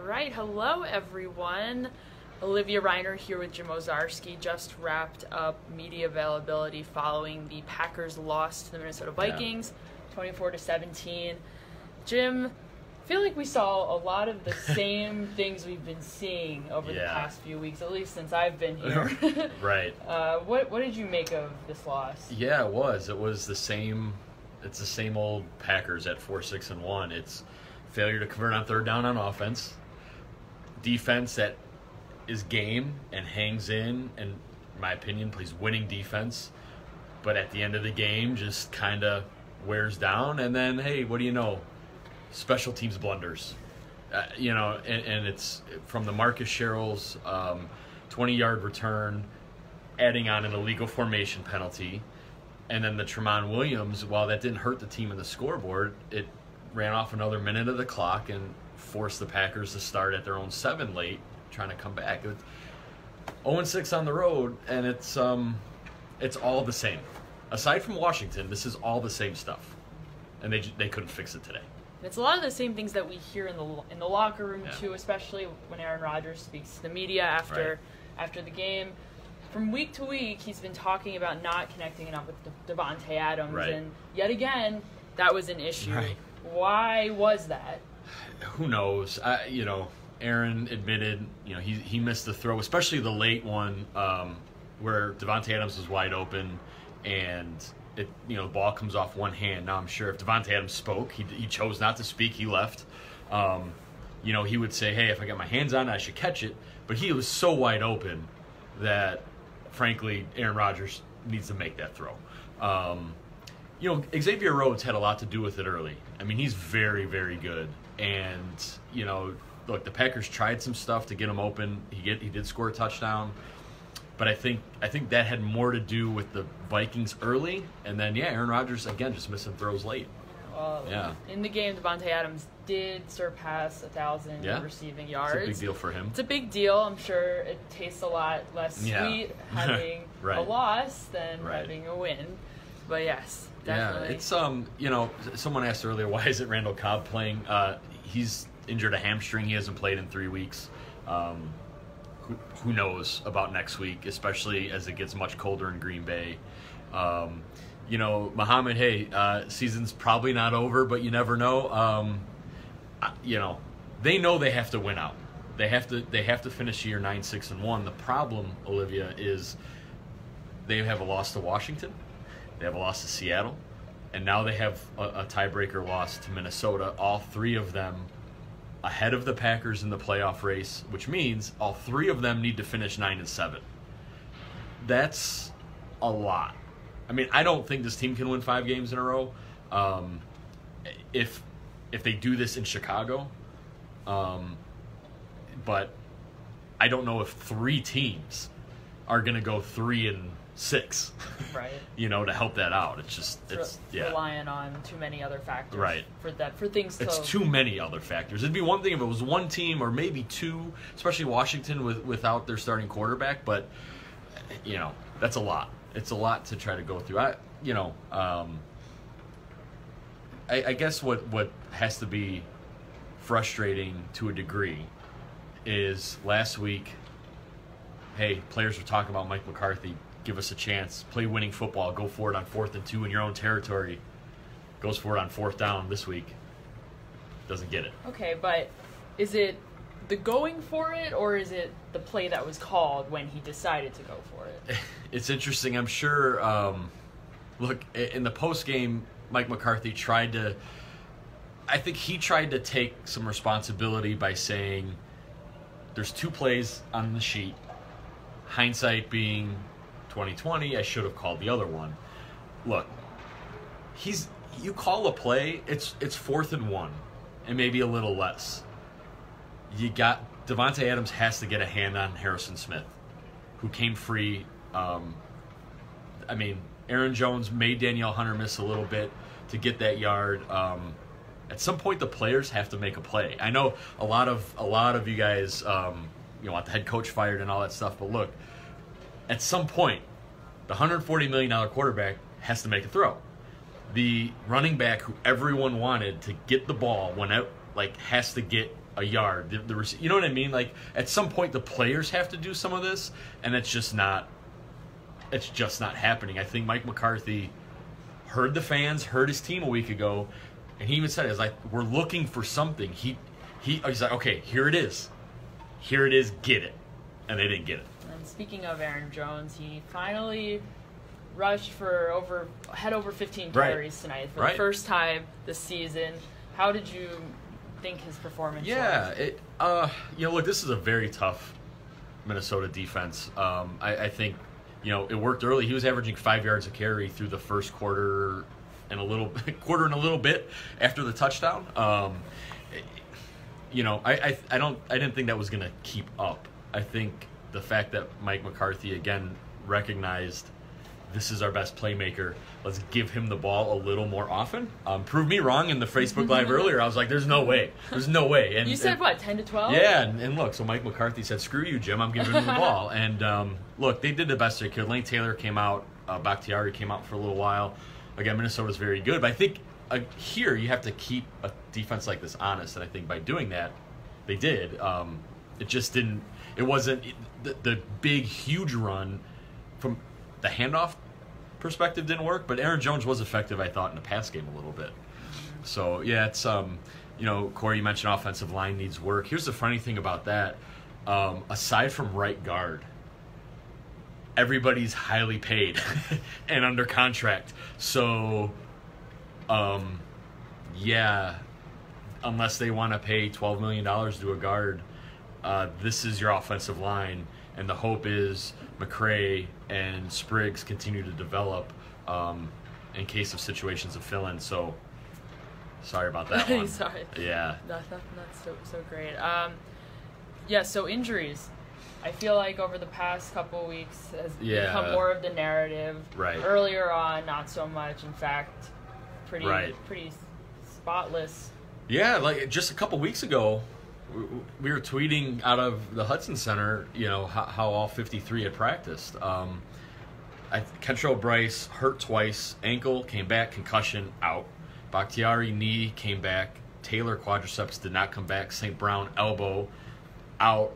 right, hello everyone. Olivia Reiner here with Jim Owczarski. Just wrapped up media availability following the Packers' loss to the Minnesota Vikings, 24-17. Jim, I feel like we saw a lot of the same things we've been seeing over the past few weeks, at least since I've been here. Right. What did you make of this loss? Yeah, it was the same. It's the same old Packers at 4-6-1. It's failure to convert on third down on offense, defense that is game and hangs in, and in my opinion plays winning defense, but at the end of the game just kind of wears down. And then, hey, what do you know? Special teams blunders, and it's from the Marcus Sherrill's 20-yard return, adding on an illegal formation penalty, and then the Tremont Williams. While that didn't hurt the team in the scoreboard, it ran off another minute of the clock and forced the Packers to start at their own 7 late, trying to come back. 0-6 on the road, and it's all the same. Aside from Washington, this is all the same stuff, and they couldn't fix it today. It's a lot of the same things that we hear in the locker room too, especially when Aaron Rodgers speaks to the media after the game. From week to week, he's been talking about not connecting enough with Davante Adams, and yet again, that was an issue. Right. Why was that? Who knows? Aaron admitted, he missed the throw, especially the late one where Davante Adams was wide open, and the ball comes off one hand. Now I'm sure if Davante Adams spoke, he chose not to speak. He left. He would say, "Hey, if I got my hands on it, I should catch it." But he was so wide open that, frankly, Aaron Rodgers needs to make that throw. Xavier Rhodes had a lot to do with it early. I mean, he's very, very good. And, look, the Packers tried some stuff to get him open. He did score a touchdown. But I think that had more to do with the Vikings early. And then, Aaron Rodgers, again, just missing throws late. In the game, Davante Adams did surpass 1,000 receiving yards. It's a big deal for him. It's a big deal. I'm sure it tastes a lot less sweet having a loss than having a win. But yes, definitely. Yeah, it's someone asked earlier, why isn't Randall Cobb playing? He's injured a hamstring. He hasn't played in 3 weeks. Who knows about next week, especially as it gets much colder in Green Bay. Muhammad, hey, season's probably not over, but you never know. They know they have to win out. They have to finish the year 9-6-1. The problem, Olivia, is they have a loss to Washington, they have a loss to Seattle, and now they have a tiebreaker loss to Minnesota. All 3 of them ahead of the Packers in the playoff race, which means all 3 of them need to finish 9-7. That's a lot. I mean, I don't think this team can win 5 games in a row. If they do this in Chicago, but I don't know if 3 teams are going to go 3-6. Right. To help that out. It's relying on too many other factors. Right. For things to. It's too many other factors. It'd be one thing if it was 1 team or maybe 2, especially Washington without their starting quarterback. But that's a lot. It's a lot to try to go through. I guess what has to be frustrating to a degree is last week, hey, players were talking about Mike McCarthy. Give us a chance. Play winning football. Go for it on 4th and 2 in your own territory. Goes for it on 4th down this week. Doesn't get it. Okay, but is it the going for it, or is it the play that was called when he decided to go for it? It's interesting. I'm sure, look, in the postgame, Mike McCarthy tried to take some responsibility by saying there's 2 plays on the sheet. Hindsight being 2020, I should have called the other one. Look, you call a play, it's 4th and 1, and maybe a little less. You got Davante Adams has to get a hand on Harrison Smith, who came free. Aaron Jones made Danielle Hunter miss a little bit to get that yard. At some point, the players have to make a play. I know a lot of you guys want the head coach fired and all that stuff, but look, at some point, the $140 million quarterback has to make a throw. The running back who everyone wanted to get the ball when out, has to get a yard. You know what I mean? Like, at some point, the players have to do some of this, and it's just not happening. I think Mike McCarthy heard the fans, heard his team a week ago, and he even said, "It's like, we're looking for something." He's like, "Okay, here it is, get it," and they didn't get it. And speaking of Aaron Jones, he finally rushed for over 15 carries tonight for the first time this season. How did you think his performance was? Look, this is a very tough Minnesota defense. I think, it worked early. He was averaging 5 yards a carry through the first quarter and a little bit after the touchdown. I didn't think that was going to keep up. I think the fact that Mike McCarthy again recognized this is our best playmaker, let's give him the ball a little more often. Proved me wrong in the Facebook Live earlier. I was like, there's no way. And you said, 10 to 12? Yeah, and look, so Mike McCarthy said, screw you, Jim, I'm giving him the ball. And look, they did the best they could. Lane Taylor came out. Bakhtiari came out for a little while. Again, Minnesota's very good. But I think here you have to keep a defense like this honest. And I think by doing that, they did. It wasn't the big, huge run from the handoff perspective didn't work, but Aaron Jones was effective, I thought, in the pass game a little bit. So, yeah, it's, Corey, you mentioned offensive line needs work. Here's the funny thing about that. Aside from right guard, everybody's highly paid and under contract. So, unless they want to pay $12 million to a guard, this is your offensive line, and the hope is McCray and Spriggs continue to develop in case of situations of fill-in. So, sorry about that one. Sorry. Yeah. That's so great. So injuries. I feel like over the past couple of weeks has become more of the narrative. Right. Earlier on, not so much. In fact, pretty spotless. Yeah, like just a couple weeks ago, we were tweeting out of the Hudson Center, how all 53 had practiced. Kentrell Bryce hurt twice, ankle, came back, concussion, out. Bakhtiari, knee, came back. Taylor, quadriceps, did not come back. St. Brown, elbow, out,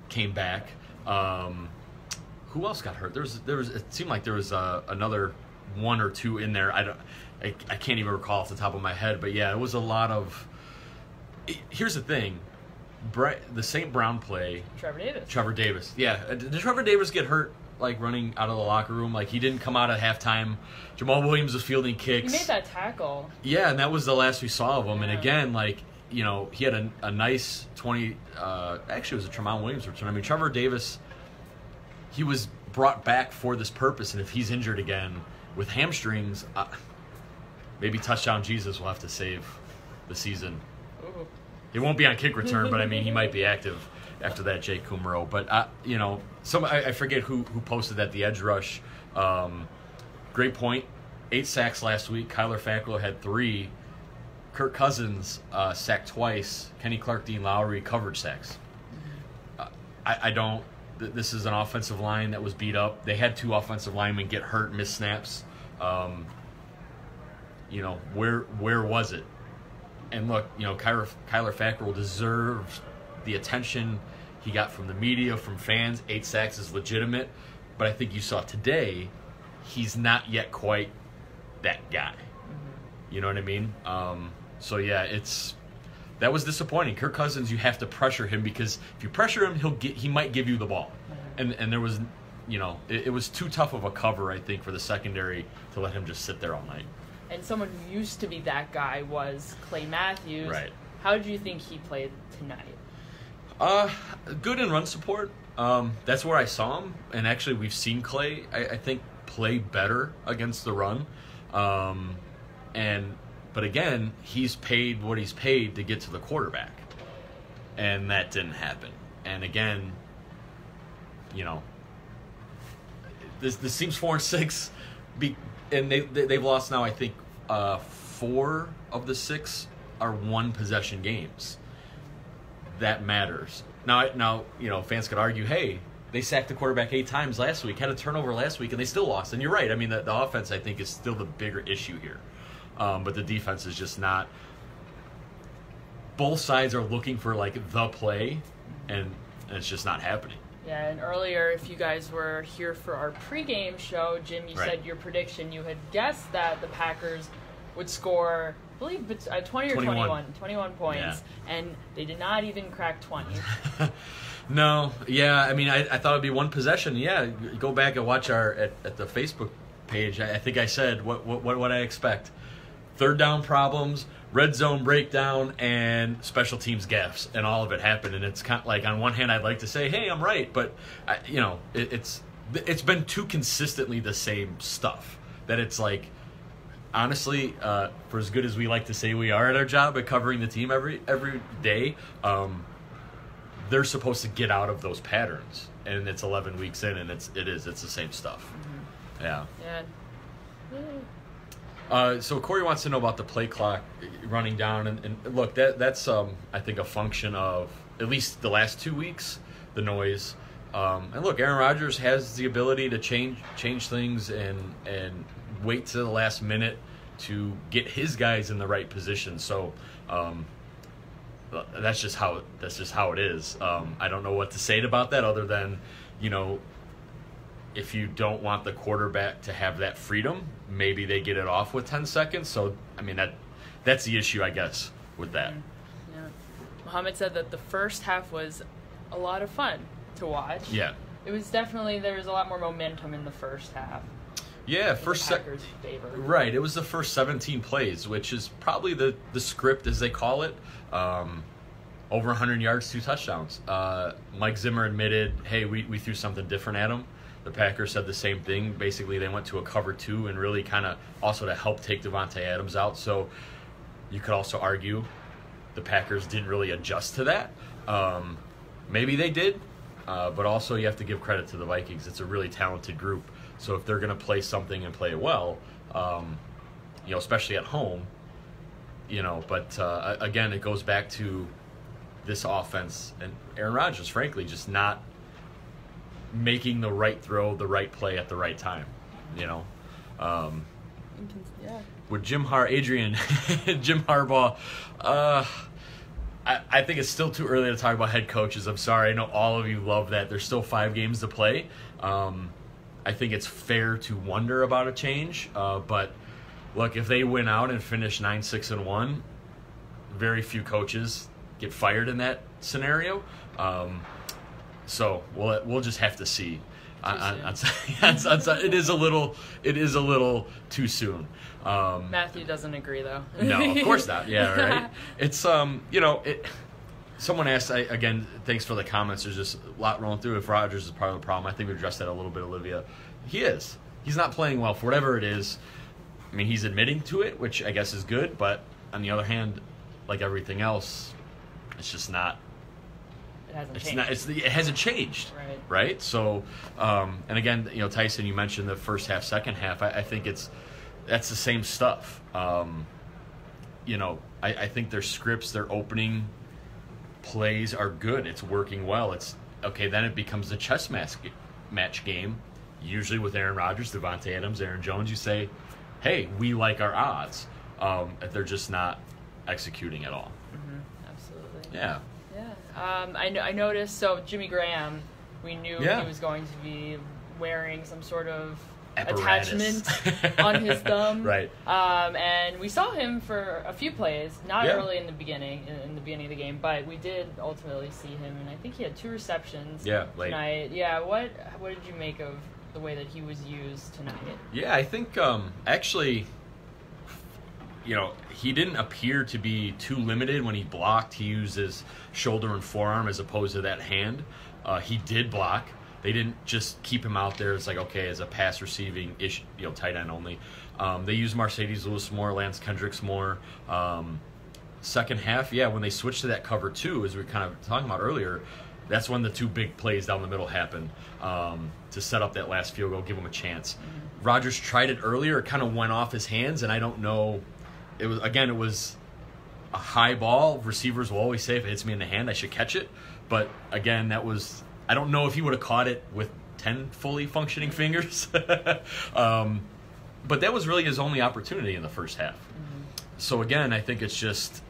came back. Who else got hurt? There was. It seemed like there was another one or two in there. I can't even recall off the top of my head, but yeah, it was a lot of. Here's the thing. The St. Brown play. Trevor Davis. Yeah. Did Trevor Davis get hurt, like, running out of the locker room? Like, he didn't come out at halftime. Jamal Williams was fielding kicks. He made that tackle. Yeah, and that was the last we saw of him. Yeah. And again, like, he had a nice 20... actually, it was a Tramon Williams return. I mean, Trevor Davis, he was brought back for this purpose, and if he's injured again with hamstrings, maybe Touchdown Jesus will have to save the season. Ooh. He won't be on kick return, but I mean, he might be active after that, Jake Kumaro. But I forget who posted that, the edge rush. Great point. 8 sacks last week. Kyler Fackrell had 3. Kirk Cousins sacked twice. Kenny Clark, Dean Lowry, coverage sacks. This is an offensive line that was beat up. They had 2 offensive linemen get hurt, miss snaps. Where was it? And look, Kyler Fackrell deserves the attention he got from the media, from fans. 8 sacks is legitimate. But I think you saw today, he's not yet quite that guy. Mm-hmm. You know what I mean? That was disappointing. Kirk Cousins, you have to pressure him, because if you pressure him, he might give you the ball. Mm-hmm. And there was, it was too tough of a cover, I think, for the secondary to let him just sit there all night. And someone who used to be that guy was Clay Matthews. Right. How do you think he played tonight? Good in run support. That's where I saw him. And actually, we've seen Clay, I think, play better against the run. But again, he's paid what he's paid to get to the quarterback. And that didn't happen. And again, this seems 4-6. And they've lost now, I think, 4 of the 6 are 1-possession games. That matters. Now, fans could argue, hey, they sacked the quarterback 8 times last week, had a turnover last week, and they still lost. And you're right. I mean, the offense, I think, is still the bigger issue here. But the defense is just not. both sides are looking for like the play, and it's just not happening. Yeah, and earlier, if you guys were here for our pregame show, Jim, you said your prediction. You had guessed that the Packers would score, I believe, 20 or 21 points, and they did not even crack 20. No, yeah, I mean, I thought it would be one possession. Yeah, go back and watch at the Facebook page. I think I said what I expect. Third down problems, red zone breakdown, and special teams gaffes, and all of it happened. And it's kind of like, on one hand, I'd like to say, hey, I'm right, but it's been too consistently the same stuff that it's like, honestly, for as good as we like to say we are at our job at covering the team every day, they're supposed to get out of those patterns, and it's 11 weeks in, and it's the same stuff. Mm-hmm. Yeah. So Corey wants to know about the play clock running down, and look, that's I think a function of at least the last 2 weeks, the noise. And look, Aaron Rodgers has the ability to change things and wait to the last minute to get his guys in the right position. So that's just how it is. I don't know what to say about that other than, if you don't want the quarterback to have that freedom, maybe they get it off with 10 seconds. So, I mean, that's the issue, I guess, with that. Yeah. Mohammed said that the first half was a lot of fun to watch. Yeah. It was definitely, there was a lot more momentum in the first half. Yeah, right. It was the first 17 plays, which is probably the script, as they call it. Over 100 yards, 2 touchdowns. Mike Zimmer admitted, hey, we threw something different at him. The Packers said the same thing. Basically, they went to a cover 2 and really kind of also to help take Davante Adams out. So you could also argue the Packers didn't really adjust to that. Maybe they did, but also you have to give credit to the Vikings. It's a really talented group. So if they're going to play something and play it well, especially at home, but again, it goes back to this offense and Aaron Rodgers, frankly, just not making the right throw, the right play at the right time, With Jim Harbaugh, I think it's still too early to talk about head coaches. I'm sorry. I know all of you love that. There's still 5 games to play. I think it's fair to wonder about a change. But look, if they win out and finish 9-6-1, very few coaches get fired in that scenario. So we'll just have to see. It is a little too soon. Matthew doesn't agree, though. No, of course not. Yeah, right. It's someone asked again. Thanks for the comments. There's just a lot rolling through. If Rodgers is part of the problem, I think we addressed that a little bit, Olivia. He is. He's not playing well for whatever it is. I mean, he's admitting to it, which I guess is good. But on the other hand, like everything else, it's just not. It hasn't changed, right? So, and again, Tyson, you mentioned the first half, second half. I think that's the same stuff. I think their scripts, their opening plays are good. It's working well. It's okay. Then it becomes the chess match game. Usually with Aaron Rodgers, Davante Adams, Aaron Jones, you say, "Hey, we like our odds." They're just not executing at all. Mm-hmm. Absolutely. Yeah. I noticed, so Jimmy Graham, we knew he was going to be wearing some sort of attachment on his thumb. Right. And we saw him for a few plays, not early in the beginning of the game, but we did ultimately see him, and I think he had 2 receptions late tonight. Yeah, what did you make of the way that he was used tonight? Yeah, I think actually, he didn't appear to be too limited when he blocked. He used his shoulder and forearm as opposed to that hand. He did block. They didn't just keep him out there. It's like, okay, as a pass receiving ish, tight end only. They used Mercedes Lewis more, Lance Kendricks more. Second half, when they switched to that cover 2, as we were kind of talking about earlier, that's when the 2 big plays down the middle happened to set up that last field goal, give him a chance. Mm-hmm. Rodgers tried it earlier. It kind of went off his hands, and I don't know. It was a high ball. Receivers will always say, if it hits me in the hand, I should catch it. But again, I don't know if he would have caught it with 10 fully functioning fingers. But that was really his only opportunity in the first half. Mm-hmm. So again, I think it's just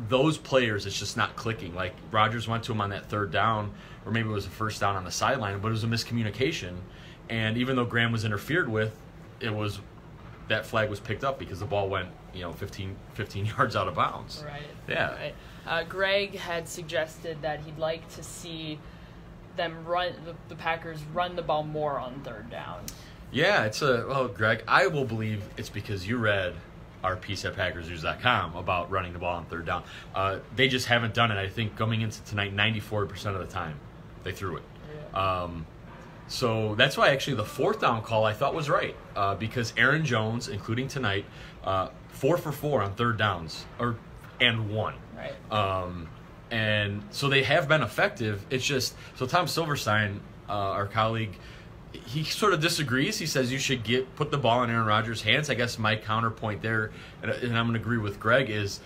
those players, it's just not clicking. Like Rodgers went to him on that third down, or maybe it was a first down on the sideline, but it was a miscommunication. And even though Graham was interfered with, that flag was picked up because the ball went 15 yards out of bounds. Right. Yeah. Right. Greg had suggested that he'd like to see them the Packers run the ball more on third down. Yeah, Greg, I will believe it's because you read our piece at PackersNews.com about running the ball on third down. They just haven't done it. I think coming into tonight, 94% of the time they threw it. Yeah. So that's why actually the fourth down call I thought was right, because Aaron Jones, including tonight, 4 for 4 on third downs and 1. Right. And so they have been effective. It's just so Tom Silverstein, our colleague, he sort of disagrees. He says you should put the ball in Aaron Rodgers' hands. I guess my counterpoint there, and I'm going to agree with Greg, is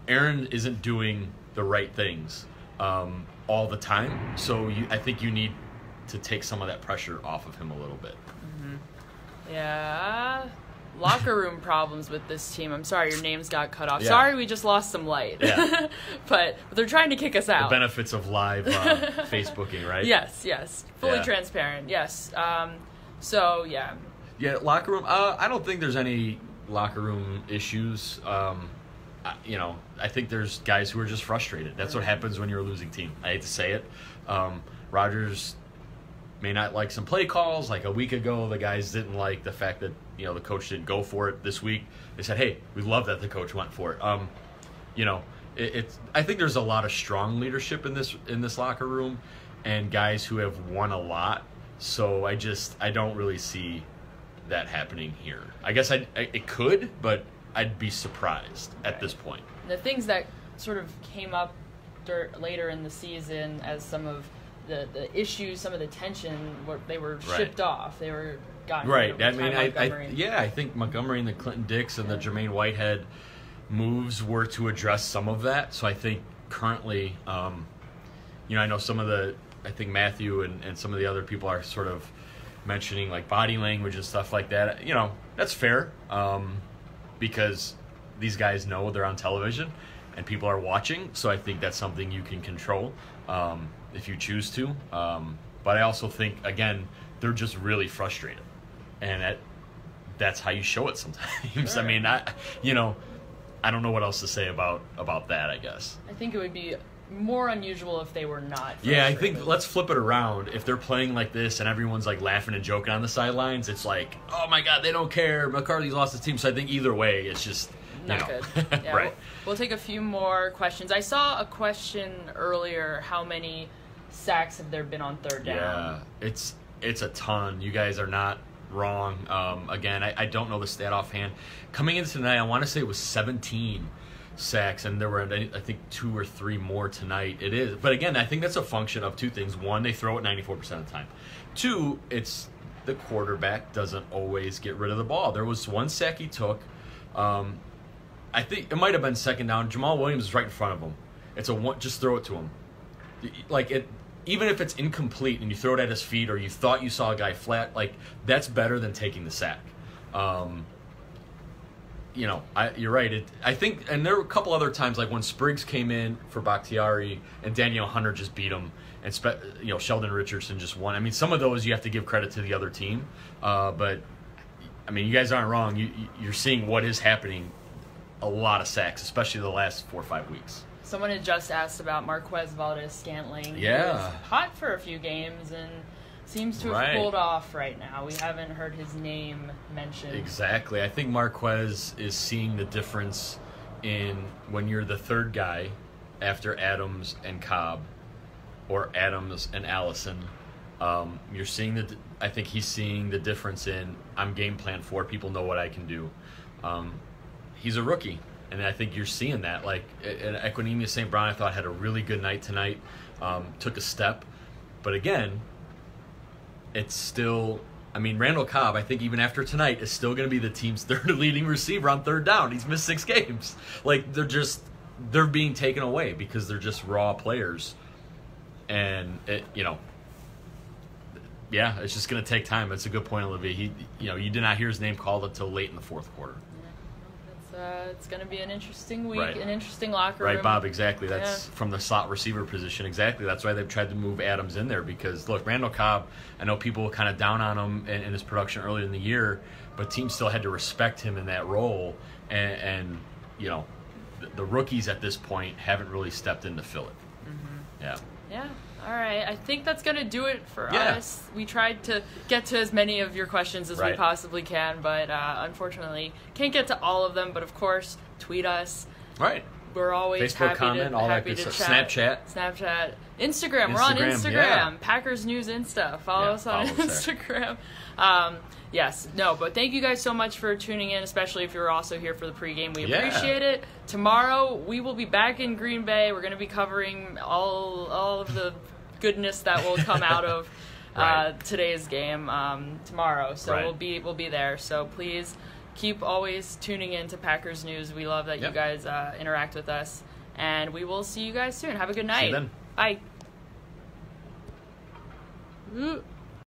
Aaron isn't doing the right things all the time. So I think you need to take some of that pressure off of him a little bit. Mm-hmm. Yeah. Locker room problems with this team. I'm sorry your names got cut off. Yeah. Sorry we just lost some light. Yeah. but they're trying to kick us out. The benefits of live Facebooking, right? Yes. Fully Yeah. transparent. Yes. So, yeah. Yeah, locker room. I don't think there's any locker room issues. I think there's guys who are just frustrated. That's what happens when you're a losing team. I hate to say it. Rodgers may not like some play calls. Like a week ago, the guys didn't like the fact that the coach didn't go for it. This week, they said, "Hey, we love that the coach went for it." I think there's a lot of strong leadership in this locker room, and guys who have won a lot. So I don't really see that happening here. I guess it could, but I'd be surprised at this point. The things that sort of came up later in the season as some of the issues, some of the tension, they were shipped off. They were gotten right. rid of I think Montgomery and the Clinton Dix and the Jermaine Whitehead moves were to address some of that. So I think currently, I know I think Matthew and some of the other people are sort of mentioning like body language and stuff like that. That's fair because these guys know they're on television and people are watching. So I think that's something you can control if you choose to. But I also think, again, they're just really frustrated. And that's how you show it sometimes. Sure. I mean, I don't know what else to say about that, I guess. I think it would be more unusual if they were not frustrated. Yeah, I think let's flip it around. If they're playing like this and everyone's like laughing and joking on the sidelines, it's like, oh my God, they don't care. McCarthy's lost his team. So I think either way, it's just not good. Yeah, right. We'll take a few more questions. I saw a question earlier, how many sacks have there been on third down? Yeah, it's a ton. You guys are not wrong. Again, I don't know the stat offhand. Coming into tonight, I want to say it was 17 sacks, and there were, I think, 2 or 3 more tonight. It is. But again, I think that's a function of two things. One, they throw it 94% of the time. 2, it's the quarterback doesn't always get rid of the ball. There was one sack he took. I think it might have been second down. Jamal Williams is right in front of him. It's a one. Just throw it to him. Like it. Even if it's incomplete and you throw it at his feet or you thought you saw a guy flat, like that's better than taking the sack. You're right. I think, and there were a couple other times, like when Spriggs came in for Bakhtiari and Danielle Hunter just beat him, and Sheldon Richardson just won. I mean, some of those you have to give credit to the other team, but I mean, you guys aren't wrong. You're seeing what is happening. A lot of sacks, especially the last 4 or 5 weeks. Someone had just asked about Marquez Stanley. Yeah. He was hot for a few games and seems to have pulled off right now. We haven't heard his name mentioned. Exactly. I think Marquez is seeing the difference in when you're the third guy after Adams and Cobb or Adams and Allison. You're seeing I think he's seeing the difference in I'm game plan 4. People know what I can do. He's a rookie. And I think you're seeing that. Like, Equinemius St. Brown, I thought, had a really good night tonight. Took a step. But again, it's still... I mean, Randall Cobb, I think even after tonight, is still going to be the team's third leading receiver on third down. He's missed 6 games. Like, they're being taken away because they're just raw players. And, yeah, it's just going to take time. That's a good point, Olivia. You did not hear his name called until late in the fourth quarter. It's going to be an interesting week, Right. an interesting locker room. Right, Bob, exactly. That's from the slot receiver position. Exactly. That's why they've tried to move Adams in there because, look, Randall Cobb, I know people were kind of down on him in his production earlier in the year, but teams still had to respect him in that role. And you know, the rookies at this point haven't really stepped in to fill it. Mm-hmm. Yeah. Yeah. All right. I think that's going to do it for us. We tried to get to as many of your questions as we possibly can, but unfortunately can't get to all of them. But, of course, tweet us. Right. We're always Facebook happy comment, to, all happy that good to stuff. chat. Snapchat. Instagram. We're on Instagram. Yeah. Packers News Insta. Follow us on Instagram. Yes. No, but thank you guys so much for tuning in, especially if you're also here for the pregame. We appreciate it. Tomorrow, we will be back in Green Bay. We're going to be covering all of the goodness that will come out of today's game tomorrow. So we'll be there. So please keep always tuning in to Packers News. We love that you guys interact with us. And we will see you guys soon. Have a good night. See you then. Bye.